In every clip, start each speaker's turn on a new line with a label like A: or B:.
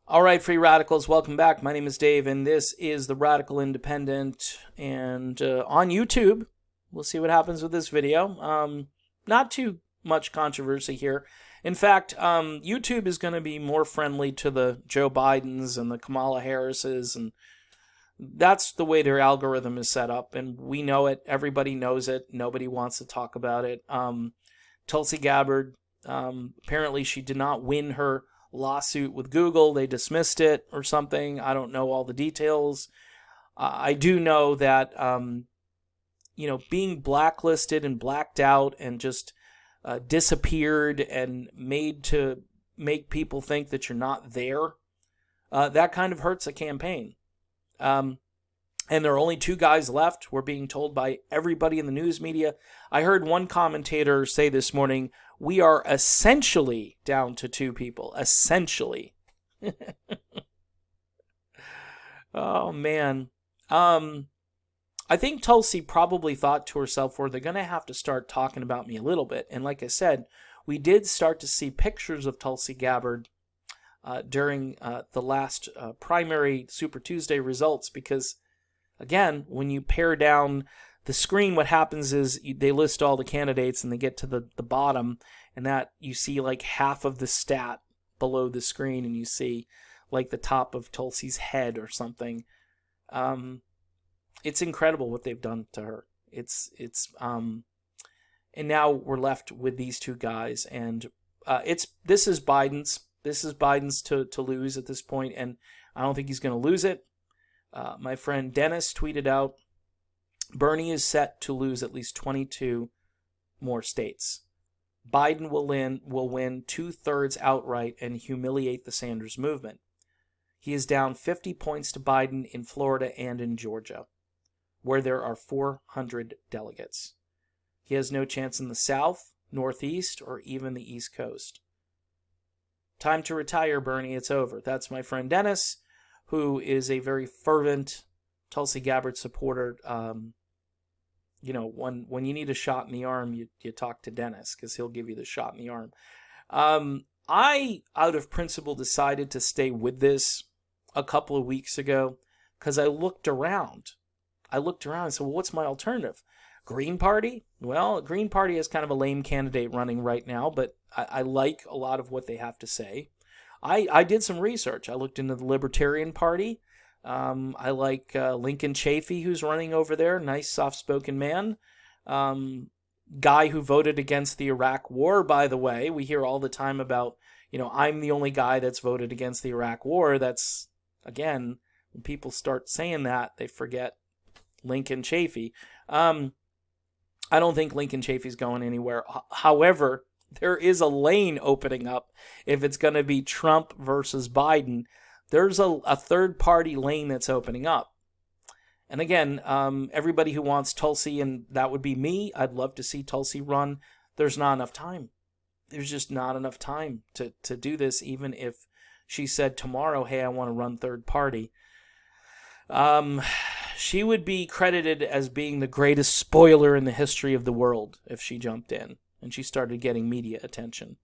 A: All right, free radicals, welcome back. My name is Dave, and this is the Radical Independent. And on YouTube, we'll see what happens with this video. Not too much controversy here. In fact, YouTube is going to be more friendly to the Joe Bidens and the Kamala Harrises, and that's the way their algorithm is set up. And we know it. Everybody knows it. Nobody wants to talk about it. Tulsi Gabbard, apparently she did not win her lawsuit with Google. They dismissed it or something. I don't know all the details. I do know that, being blacklisted and blacked out and just disappeared and made to make people think that you're not there, that kind of hurts a campaign. And there are only two guys left. We're being told by everybody in the news media. I heard one commentator say this morning, we are essentially down to two people. Essentially. Oh, man. I think Tulsi probably thought to herself, well, they're going to have to start talking about me a little bit. And like I said, we did start to see pictures of Tulsi Gabbard during the last primary Super Tuesday results because, again, when you pare down the screen, what happens is they list all the candidates and they get to the bottom, and that you see like half of the stat below the screen, and you see like the top of Tulsi's head or something. It's incredible what they've done to her. And now we're left with these two guys, and this is Biden's. This is Biden's to lose at this point, and I don't think he's going to lose it. My friend Dennis tweeted out, Bernie is set to lose at least 22 more states. Biden will win 2/3 outright and humiliate the Sanders movement. He is down 50 points to Biden in Florida and in Georgia, where there are 400 delegates. He has no chance in the South, Northeast, or even the East Coast. Time to retire, Bernie. It's over. That's my friend Dennis, who is a very fervent Tulsi Gabbard supporter. When you need a shot in the arm, you talk to Dennis because he'll give you the shot in the arm. I, out of principle, decided to stay with this a couple of weeks ago because I looked around. And said, well, what's my alternative? Green Party? Well, Green Party is kind of a lame candidate running right now, but I like a lot of what they have to say. I did some research. I looked into the Libertarian Party. I like Lincoln Chafee, who's running over there. Nice, soft-spoken man. Guy who voted against the Iraq War, by the way. We hear all the time about, I'm the only guy that's voted against the Iraq War. That's, again, when people start saying that, they forget Lincoln Chafee. I don't think Lincoln Chafee's going anywhere. However, there is a lane opening up if it's going to be Trump versus Biden. There's a third-party lane that's opening up. And again, everybody who wants Tulsi, and that would be me, I'd love to see Tulsi run. There's not enough time. There's just not enough time to do this, even if she said tomorrow, hey, I want to run third party. She would be credited as being the greatest spoiler in the history of the world if she jumped in and she started getting media attention.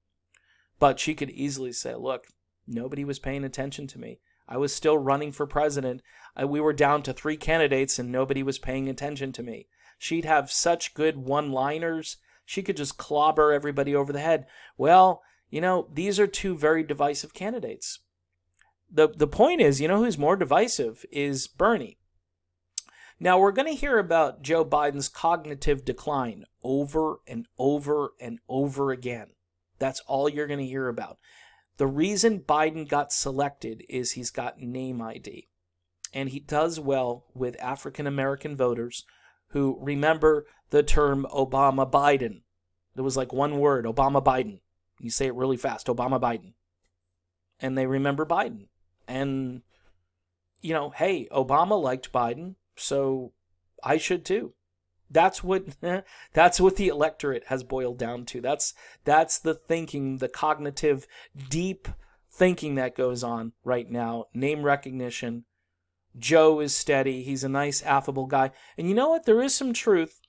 A: But she could easily say, look, nobody was paying attention to me. I was still running for president. We were down to 3 candidates and nobody was paying attention to me. She'd have such good one-liners. She could just clobber everybody over the head. Well, these are 2 very divisive candidates. The point is, who's more divisive is Bernie. Now, we're going to hear about Joe Biden's cognitive decline over and over and over again. That's all you're going to hear about. The reason Biden got selected is he's got name ID. And he does well with African-American voters who remember the term Obama-Biden. There was like one word, Obama-Biden. You say it really fast, Obama-Biden. And they remember Biden. And, hey, Obama liked Biden, so I should too. That's what the electorate has boiled down to. That's the thinking, the cognitive, deep thinking that goes on right now. Name recognition. Joe is steady. He's a nice, affable guy. And you know what? There is some truth,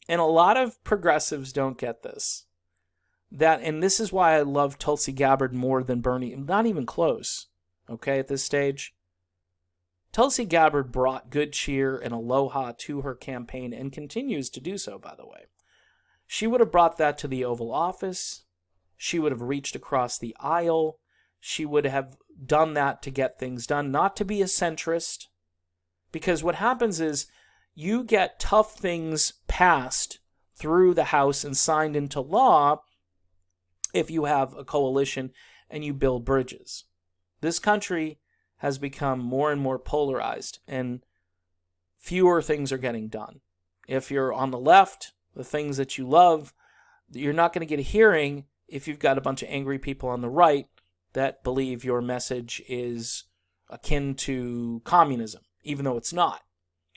A: and a lot of progressives don't get this. And this is why I love Tulsi Gabbard more than Bernie. Not even close. okay, at this stage. Tulsi Gabbard brought good cheer and aloha to her campaign and continues to do so, by the way. She would have brought that to the Oval Office. She would have reached across the aisle. She would have done that to get things done, not to be a centrist. Because what happens is you get tough things passed through the House and signed into law if you have a coalition and you build bridges. This country has become more and more polarized, and fewer things are getting done. If you're on the left, the things that you love, you're not going to get a hearing if you've got a bunch of angry people on the right that believe your message is akin to communism, even though it's not.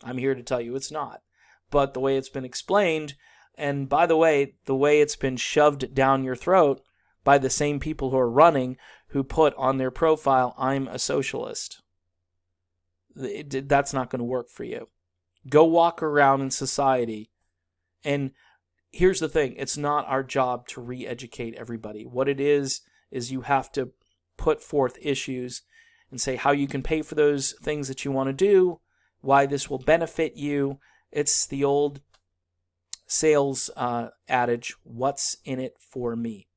A: I'm here to tell you it's not. But the way it's been explained, and by the way it's been shoved down your throat by the same people who are running, who put on their profile, I'm a socialist. That's not going to work for you. Go walk around in society. And here's the thing. It's not our job to re-educate everybody. What it is you have to put forth issues and say how you can pay for those things that you want to do, why this will benefit you. It's the old sales adage, what's in it for me?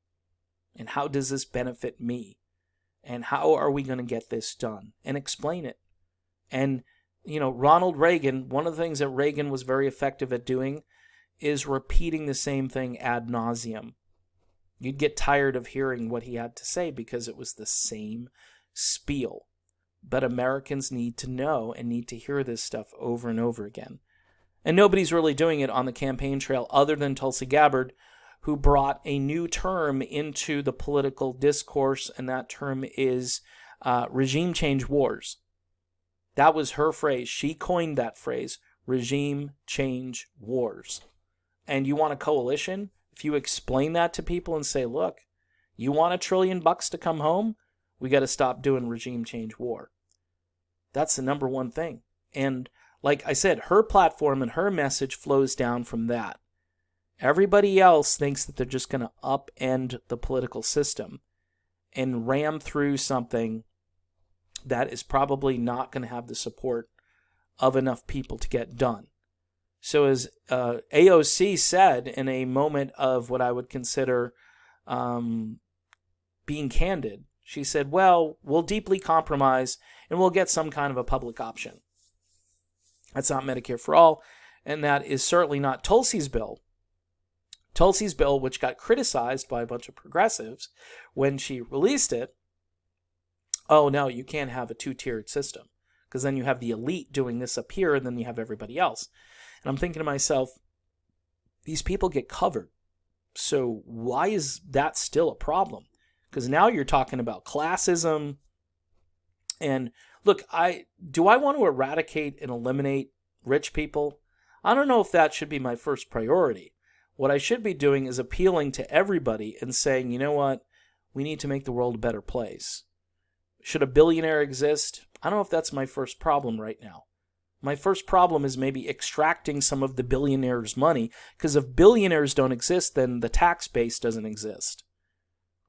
A: And how does this benefit me? And how are we going to get this done? And explain it. And, Ronald Reagan, one of the things that Reagan was very effective at doing is repeating the same thing ad nauseum. You'd get tired of hearing what he had to say because it was the same spiel. But Americans need to know and need to hear this stuff over and over again. And nobody's really doing it on the campaign trail other than Tulsi Gabbard, who brought a new term into the political discourse, and that term is regime change wars. That was her phrase. She coined that phrase, regime change wars. And you want a coalition? If you explain that to people and say, look, you want $1 trillion to come home? We got to stop doing regime change war. That's the number one thing. And like I said, her platform and her message flows down from that. Everybody else thinks that they're just going to upend the political system and ram through something that is probably not going to have the support of enough people to get done. So as AOC said in a moment of what I would consider being candid, she said, well, we'll deeply compromise and we'll get some kind of a public option. That's not Medicare for all, and that is certainly not Tulsi's bill. Tulsi's bill, which got criticized by a bunch of progressives when she released it, oh no, you can't have a two-tiered system because then you have the elite doing this up here and then you have everybody else. And I'm thinking to myself, these people get covered. So why is that still a problem? Because now you're talking about classism. And look, do I want to eradicate and eliminate rich people? I don't know if that should be my first priority. What I should be doing is appealing to everybody and saying, you know what? We need to make the world a better place. Should a billionaire exist? I don't know if that's my first problem right now. My first problem is maybe extracting some of the billionaires' money, because if billionaires don't exist, then the tax base doesn't exist.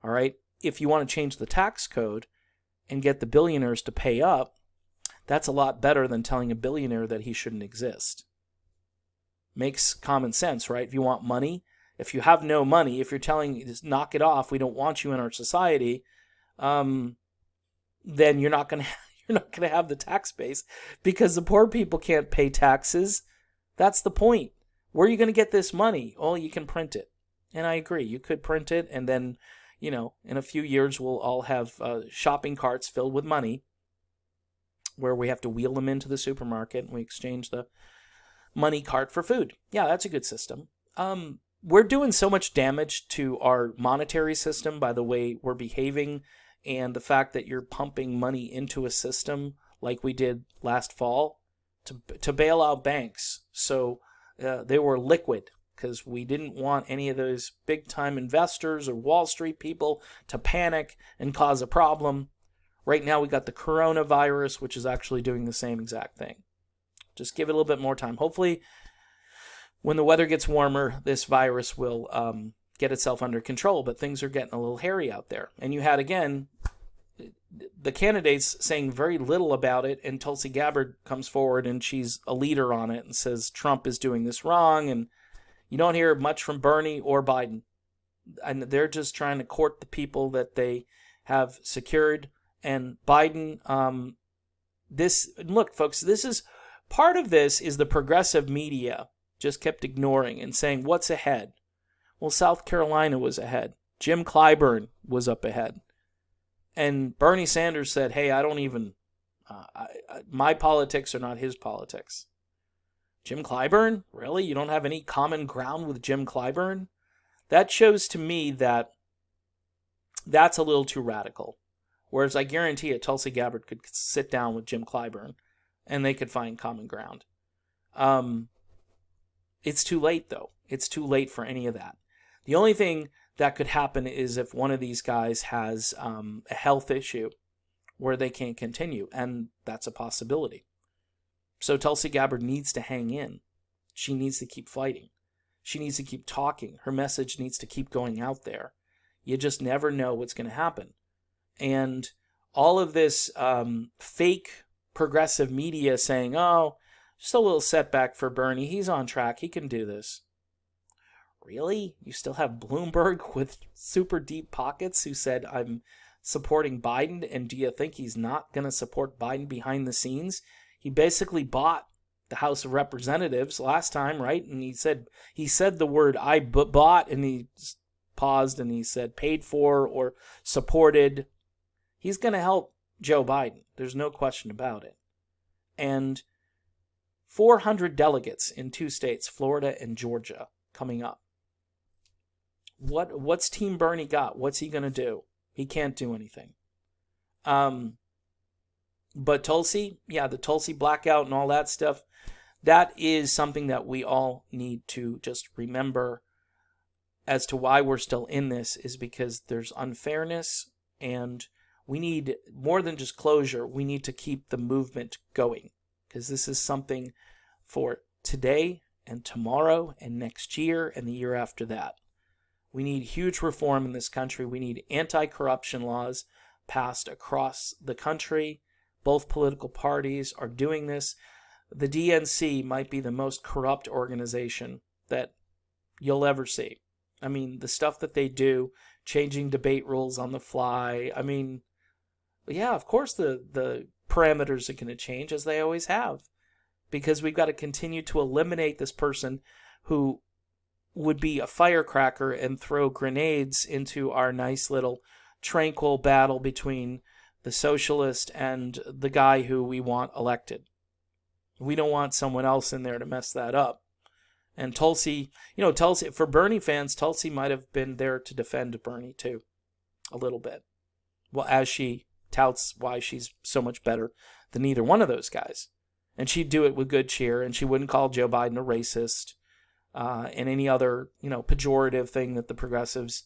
A: All right? If you want to change the tax code and get the billionaires to pay up, that's a lot better than telling a billionaire that he shouldn't exist. Makes common sense, right? If you want money, if you have no money, if you're telling, just knock it off, we don't want you in our society, then you're not going to have the tax base because the poor people can't pay taxes. That's the point. Where are you going to get this money? Oh, you can print it. And I agree. You could print it, and then, in a few years we'll all have shopping carts filled with money where we have to wheel them into the supermarket and we exchange the money cart for food. Yeah, that's a good system. We're doing so much damage to our monetary system by the way we're behaving, and the fact that you're pumping money into a system like we did last fall to bail out banks. So they were liquid because we didn't want any of those big-time investors or Wall Street people to panic and cause a problem. Right now we got the coronavirus, which is actually doing the same exact thing. Just give it a little bit more time. Hopefully, when the weather gets warmer, this virus will get itself under control. But things are getting a little hairy out there. And you had, again, the candidates saying very little about it, and Tulsi Gabbard comes forward and she's a leader on it and says Trump is doing this wrong, and you don't hear much from Bernie or Biden. And they're just trying to court the people that they have secured. And Biden, look, folks, this is part of this is the progressive media just kept ignoring and saying, what's ahead? Well, South Carolina was ahead. Jim Clyburn was up ahead. And Bernie Sanders said, hey, I don't even, my politics are not his politics. Jim Clyburn? Really? You don't have any common ground with Jim Clyburn? That shows to me that that's a little too radical. Whereas I guarantee you, Tulsi Gabbard could sit down with Jim Clyburn and they could find common ground. It's too late, though. It's too late for any of that. The only thing that could happen is if one of these guys has a health issue where they can't continue, and that's a possibility. So Tulsi Gabbard needs to hang in. She needs to keep fighting. She needs to keep talking. Her message needs to keep going out there. You just never know what's going to happen. And all of this fake progressive media saying, oh, just a little setback for Bernie. He's on track. He can do this. Really? You still have Bloomberg with super deep pockets who said, I'm supporting Biden, and do you think he's not going to support Biden behind the scenes? He basically bought the House of Representatives last time, right? And he said the word I bought, and he paused and he said paid for or supported. He's going to help Joe Biden. There's no question about it. And 400 delegates in 2 states, Florida and Georgia, coming up. What's Team Bernie got? What's he going to do? He can't do anything. But Tulsi, the Tulsi blackout and all that stuff, that is something that we all need to just remember as to why we're still in this, is because there's unfairness, and we need more than just closure. We need to keep the movement going, because this is something for today and tomorrow and next year and the year after that. We need huge reform in this country. We need anti-corruption laws passed across the country. Both political parties are doing this. The DNC might be the most corrupt organization that you'll ever see. I mean, the stuff that they do, changing debate rules on the fly. I mean, yeah, of course the parameters are going to change, as they always have, because we've got to continue to eliminate this person who would be a firecracker and throw grenades into our nice little tranquil battle between the socialist and the guy who we want elected. We don't want someone else in there to mess that up. And Tulsi, for Bernie fans, Tulsi might have been there to defend Bernie too, a little bit. Well, as she touts why she's so much better than either one of those guys. And she'd do it with good cheer, and she wouldn't call Joe Biden a racist, and any other, pejorative thing that the progressives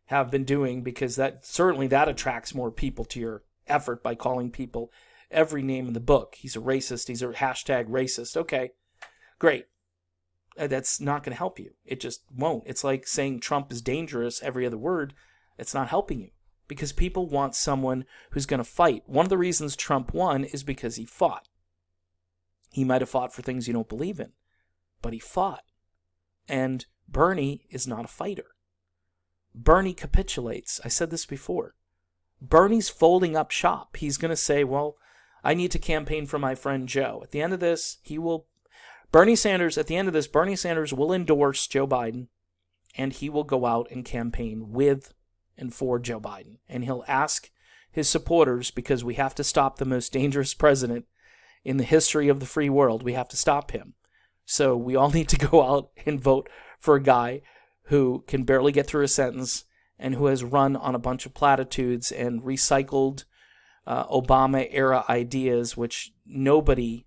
A: have been doing, because that attracts more people to your effort by calling people every name in the book. He's a racist. He's a hashtag racist. Okay, great. That's not going to help you. It just won't. It's like saying Trump is dangerous every other word. It's not helping you, because people want someone who's going to fight. One of the reasons Trump won is because he fought. He might have fought for things you don't believe in, but he fought. And Bernie is not a fighter. Bernie capitulates. I said this before. Bernie's folding up shop. He's going to say, well, I need to campaign for my friend Joe. At the end of this, Bernie Sanders will endorse Joe Biden, and he will go out and campaign with and for Joe Biden. And he'll ask his supporters, because we have to stop the most dangerous president in the history of the free world. We have to stop him. So we all need to go out and vote for a guy who can barely get through a sentence and who has run on a bunch of platitudes and recycled Obama-era ideas, which nobody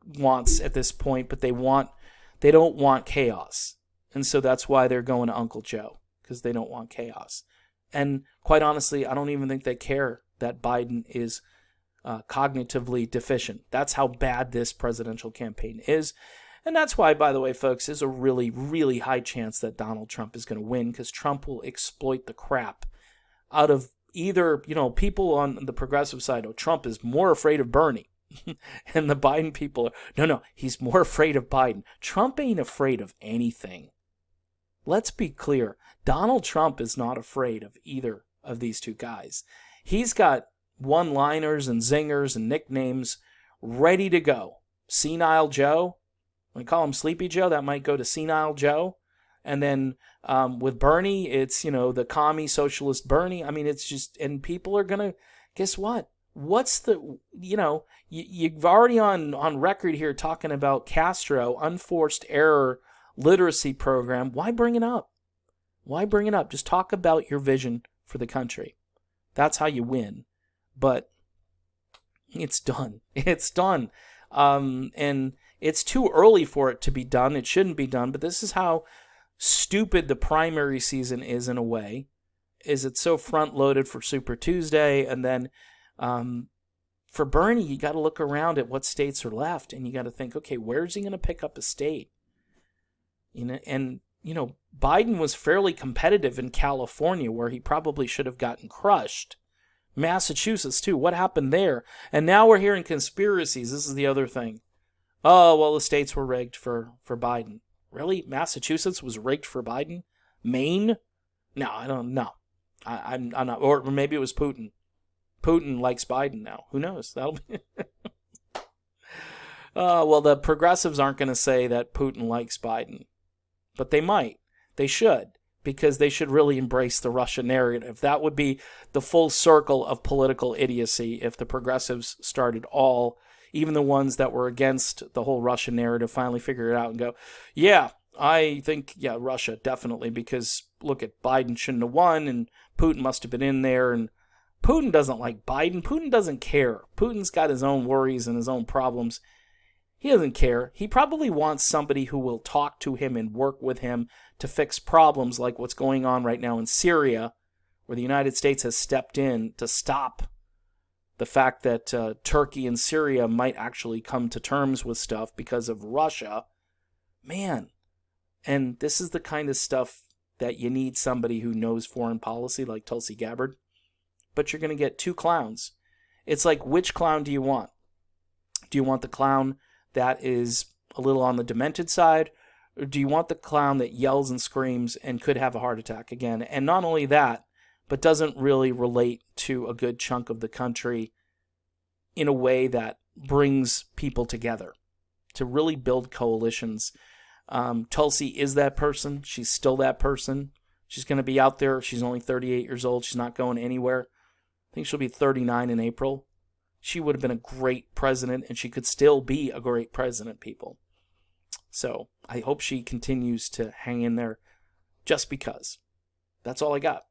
A: wants at this point, but they don't want chaos. And so that's why they're going to Uncle Joe, because they don't want chaos. And quite honestly, I don't even think they care that Biden is cognitively deficient. That's how bad this presidential campaign is. And that's why, by the way, folks, there's a really, really high chance that Donald Trump is going to win, because Trump will exploit the crap out of either, people on the progressive side, Trump is more afraid of Bernie. And the Biden people are, no, he's more afraid of Biden. Trump ain't afraid of anything. Let's be clear. Donald Trump is not afraid of either of these two guys. He's got one-liners and zingers and nicknames ready to go. Senile Joe. We call him Sleepy Joe. That might go to Senile Joe. And then with Bernie, it's, the commie socialist Bernie. I mean, it's just, and people are going to, guess what? What's the, you've already on record here talking about Castro, unforced error literacy program. Why bring it up? Why bring it up? Just talk about your vision for the country. That's how you win. But it's done. It's done. And it's too early for it to be done. It shouldn't be done. But this is how stupid the primary season is in a way. Is it so front loaded for Super Tuesday, and then for Bernie, you got to look around at what states are left, and you got to think, okay, where's he going to pick up a state? And Biden was fairly competitive in California, where he probably should have gotten crushed. Massachusetts too. What happened there? And now we're hearing conspiracies. This is the other thing. Oh, well, the states were rigged for Biden. Really? Massachusetts was rigged for Biden? Maine? No, I don't know. I'm not. Or maybe it was Putin. Putin likes Biden now. Who knows? That'll be. Well, the progressives aren't going to say that Putin likes Biden, but they might. They should, because they should really embrace the Russia narrative. That would be the full circle of political idiocy if the progressives started even the ones that were against the whole Russia narrative, finally figure it out and go, yeah, I think, Russia, definitely, because look at Biden shouldn't have won, and Putin must have been in there, and Putin doesn't like Biden. Putin doesn't care. Putin's got his own worries and his own problems. He doesn't care. He probably wants somebody who will talk to him and work with him to fix problems like what's going on right now in Syria, where the United States has stepped in to stop the fact that Turkey and Syria might actually come to terms with stuff because of Russia. Man, and this is the kind of stuff that you need somebody who knows foreign policy like Tulsi Gabbard. But you're going to get two clowns. It's like, which clown do you want? Do you want the clown that is a little on the demented side? Or do you want the clown that yells and screams and could have a heart attack again? And not only that, but doesn't really relate to a good chunk of the country in a way that brings people together to really build coalitions. Tulsi is that person. She's still that person. She's going to be out there. She's only 38 years old. She's not going anywhere. I think she'll be 39 in April. She would have been a great president, and she could still be a great president, people. So I hope she continues to hang in there just because. That's all I got.